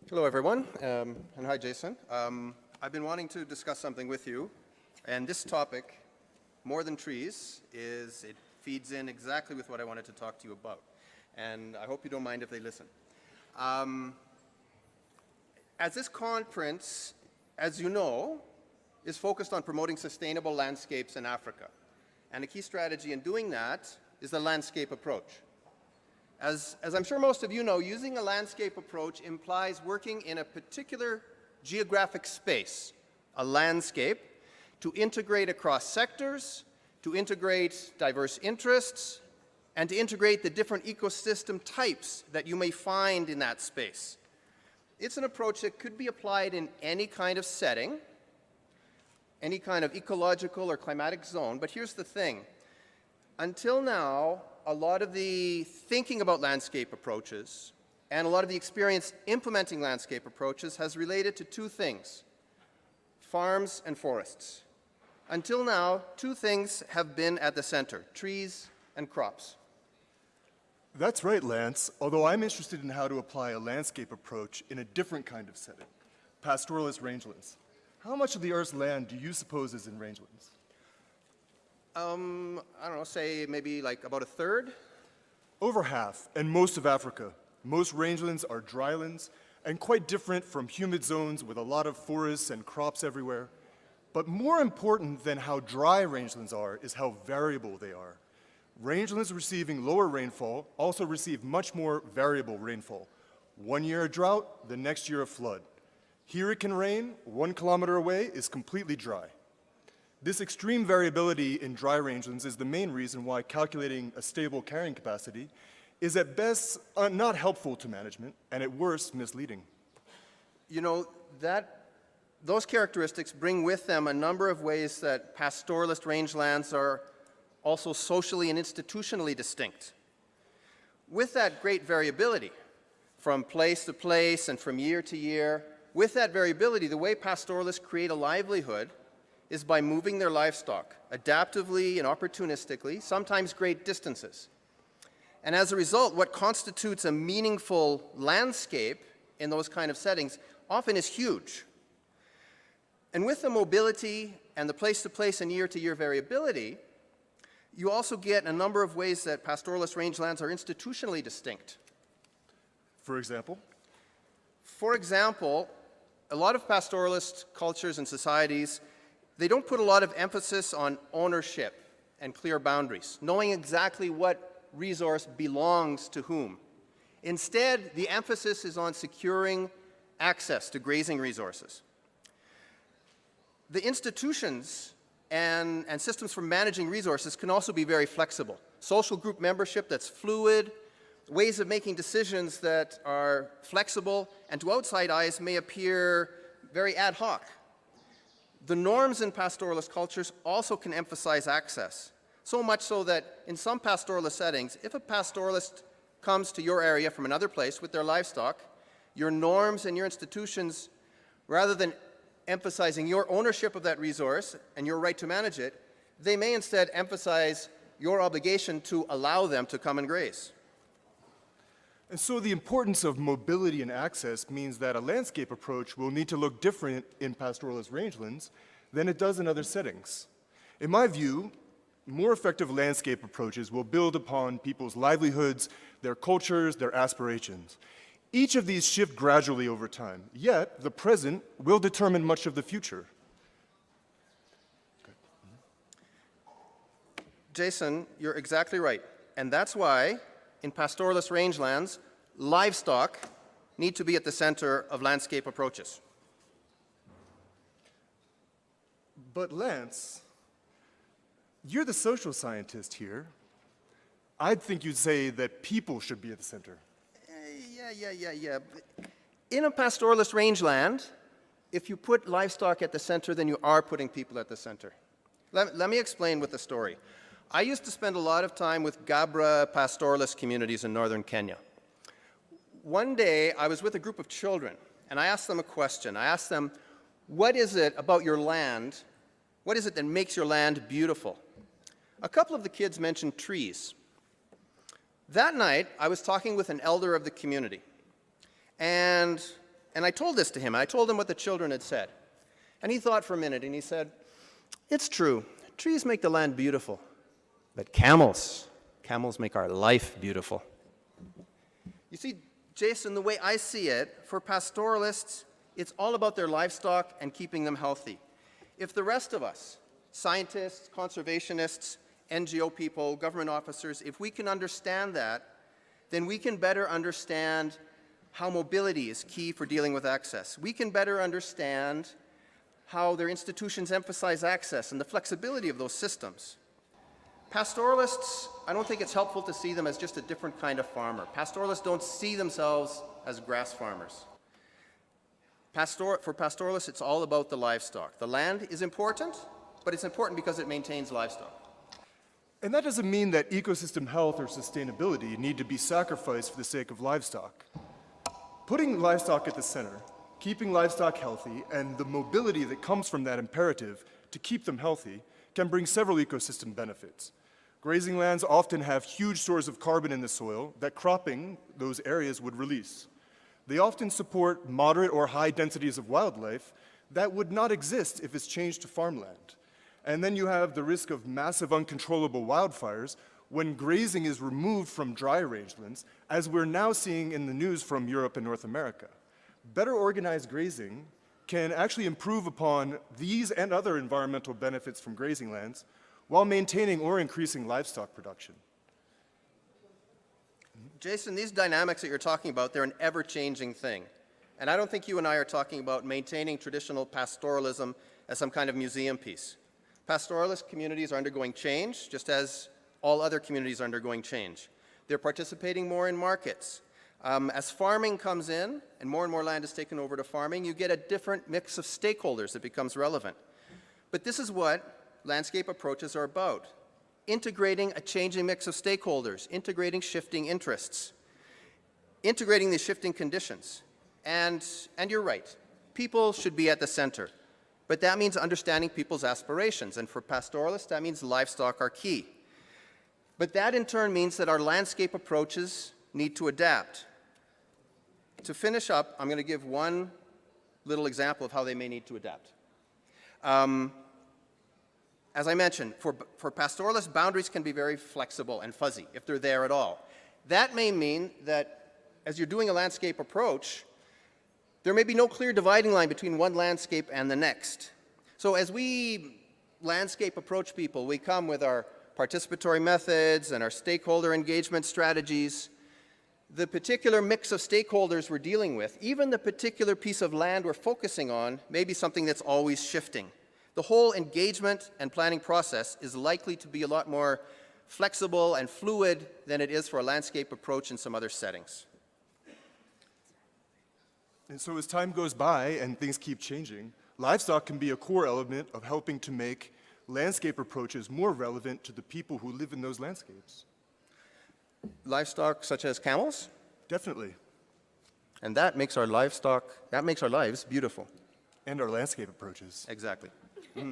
Hello, everyone, and hi, Jason. I've been wanting to discuss something with you, and this topic, more than trees, it feeds in exactly with what I wanted to talk to you about, and I hope you don't mind if they listen. As this conference, as you know, is focused on promoting sustainable landscapes in Africa, and a key strategy in doing that is the landscape approach. As I'm sure most of you know, using a landscape approach implies working in a particular geographic space, a landscape, to integrate across sectors, to integrate diverse interests, and to integrate the different ecosystem types that you may find in that space. It's an approach that could be applied in any kind of setting, any kind of ecological or climatic zone, but here's the thing. Until now, a lot of the thinking about landscape approaches and a lot of the experience implementing landscape approaches has related to two things, farms and forests. Until now, two things have been at the center, trees and crops. That's right, Lance, although I'm interested in how to apply a landscape approach in a different kind of setting, pastoralist rangelands. How much of the Earth's land do you suppose is in rangelands? I don't know, say maybe like about a third? Over half, and most of Africa. Most rangelands are drylands, and quite different from humid zones with a lot of forests and crops everywhere. But more important than how dry rangelands are is how variable they are. Rangelands receiving lower rainfall also receive much more variable rainfall. One year a drought, the next year a flood. Here it can rain, 1 kilometer away is completely dry. This extreme variability in dry rangelands is the main reason why calculating a stable carrying capacity is at best not helpful to management and at worst misleading. You know, those characteristics bring with them a number of ways that pastoralist rangelands are also socially and institutionally distinct. With that great variability from place to place and from year to year, with that variability, the way pastoralists create a livelihood is by moving their livestock adaptively and opportunistically, sometimes great distances. And as a result, what constitutes a meaningful landscape in those kind of settings often is huge. And with the mobility and the place-to-place and year-to-year variability, you also get a number of ways that pastoralist rangelands are institutionally distinct. For example? For example, a lot of pastoralist cultures and societies, they don't put a lot of emphasis on ownership and clear boundaries, knowing exactly what resource belongs to whom. Instead, the emphasis is on securing access to grazing resources. The institutions and systems for managing resources can also be very flexible. Social group membership that's fluid, ways of making decisions that are flexible and to outside eyes may appear very ad hoc. The norms in pastoralist cultures also can emphasize access, so much so that in some pastoralist settings, if a pastoralist comes to your area from another place with their livestock, your norms and your institutions, rather than emphasizing your ownership of that resource and your right to manage it, they may instead emphasize your obligation to allow them to come and graze. And so the importance of mobility and access means that a landscape approach will need to look different in pastoralist rangelands than it does in other settings. In my view, more effective landscape approaches will build upon people's livelihoods, their cultures, their aspirations. Each of these shift gradually over time, yet the present will determine much of the future. Jason, you're exactly right. And that's why in pastoralist rangelands, livestock need to be at the center of landscape approaches. But Lance, you're the social scientist here. I'd think you'd say that people should be at the center. Yeah. In a pastoralist rangeland, if you put livestock at the center, then you are putting people at the center. Let me explain with a story. I used to spend a lot of time with Gabra pastoralist communities in northern Kenya. One day, I was with a group of children, and I asked them a question. I asked them, what is it about your land, what is it that makes your land beautiful? A couple of the kids mentioned trees. That night, I was talking with an elder of the community, and And I told this to him. I told him what the children had said. And he thought for a minute, and he said, "It's true. Trees make the land beautiful. But camels make our life beautiful." You see, Jason, the way I see it, for pastoralists, it's all about their livestock and keeping them healthy. If the rest of us, scientists, conservationists, NGO people, government officers, if we can understand that, then we can better understand how mobility is key for dealing with access. We can better understand how their institutions emphasize access and the flexibility of those systems. Pastoralists, I don't think it's helpful to see them as just a different kind of farmer. Pastoralists don't see themselves as grass farmers. For pastoralists, it's all about the livestock. The land is important, but it's important because it maintains livestock. And that doesn't mean that ecosystem health or sustainability need to be sacrificed for the sake of livestock. Putting livestock at the center, keeping livestock healthy, and the mobility that comes from that imperative to keep them healthy can bring several ecosystem benefits. Grazing lands often have huge stores of carbon in the soil that cropping those areas would release. They often support moderate or high densities of wildlife that would not exist if it's changed to farmland. And then you have the risk of massive uncontrollable wildfires when grazing is removed from dry rangelands, as we're now seeing in the news from Europe and North America. Better organized grazing can actually improve upon these and other environmental benefits from grazing lands while maintaining or increasing livestock production. Jason, these dynamics that you're talking about, they're an ever-changing thing. And I don't think you and I are talking about maintaining traditional pastoralism as some kind of museum piece. Pastoralist communities are undergoing change, just as all other communities are undergoing change. They're participating more in markets. As farming comes in, and more land is taken over to farming, you get a different mix of stakeholders that becomes relevant. But this is what landscape approaches are about. Integrating a changing mix of stakeholders, integrating shifting interests, integrating these shifting conditions. And you're right, people should be at the center. But that means understanding people's aspirations. And for pastoralists, that means livestock are key. But that in turn means that our landscape approaches need to adapt. To finish up, I'm going to give one little example of how they may need to adapt. As I mentioned, for pastoralists, boundaries can be very flexible and fuzzy, if they're there at all. That may mean that as you're doing a landscape approach, there may be no clear dividing line between one landscape and the next. So as we landscape approach people, we come with our participatory methods and our stakeholder engagement strategies. The particular mix of stakeholders we're dealing with, even the particular piece of land we're focusing on, may be something that's always shifting. The whole engagement and planning process is likely to be a lot more flexible and fluid than it is for a landscape approach in some other settings. And so as time goes by and things keep changing, livestock can be a core element of helping to make landscape approaches more relevant to the people who live in those landscapes. Livestock such as camels? Definitely. And that makes our lives beautiful. And our landscape approaches. Exactly. Mm-hmm.